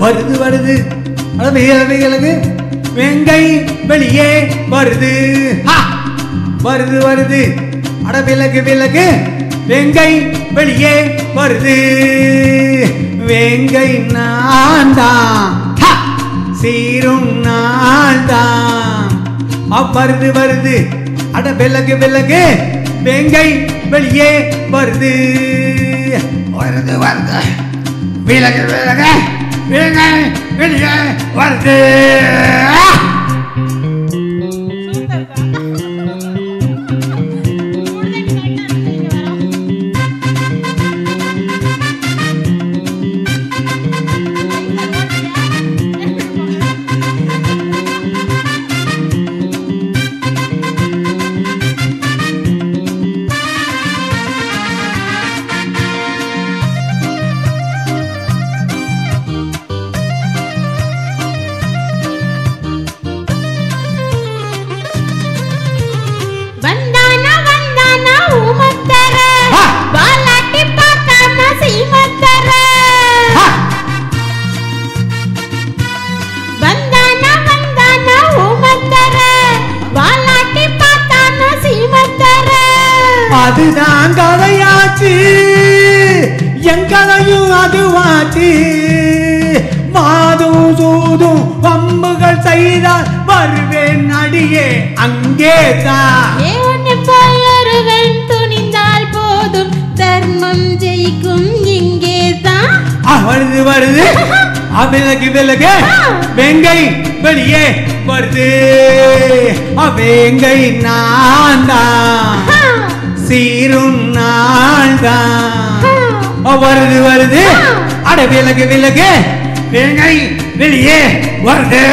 வருது வருது விலகு வெங்கை வெளியே வருது வருது வருது அட விலகு விலகு வெங்கை வெளியே வருது வெங்கை நான் தான் சீரும் நான் தான் வருது வருது அட விலகு விலகு வெங்கை வெளியே வருது வருது வருது விலகு விலகு வெங்கை வெளியே வருது அதுதான் கதையாச்சு என் கதையும் அதுவாச்சு மாதும் சூதும் வம்புகள் செய்தால் வருவேன் அடியே அங்கே தான் துணிந்தால் போதும் தர்மம் ஜெயிக்கும் இங்கே தான் வருது வருது விலகு விலகு வெங்கை வெளியே வருது வெங்கை நான் தான் சீரும் நாள் தான் வருது வருது அட விலகு விலகு வெங்கை வெளியே வருது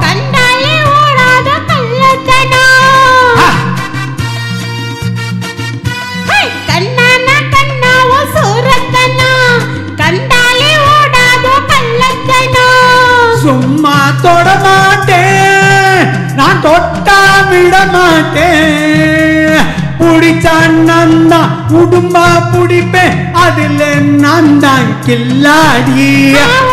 கண்டாலே ஓடாத கள்ளத்தனா கண்ணான கண்ணாவோ சூரத்தனா கண்டாலே ஓடாத கள்ளத்தனா சும்மா தொட மாட்டேன் நான் தொட்டா விட மாட்டேன் புடிச்சான் நந்தா உடும்பா புடிப்பேன் அதுல நான் தான் கில்லாடி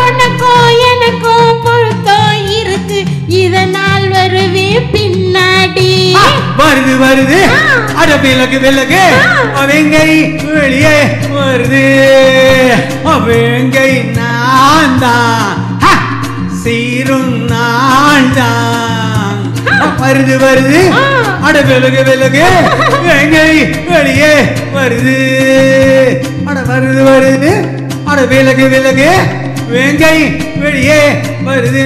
உனக்கோ எனக்கோ பொறுத்தோ இருக்கு இதனால் வருவே பின்னாடி வருது வருது அட விலகு விலகு வெங்கை வெளியே வருது வெங்கை நான் தான் சீரும் நான் தான் வருது வருது அட விலகு விலகு வெங்கை வெளியே வருது அட வருது வருது அட விலகு விலகு வெங்கை வெளியே வருது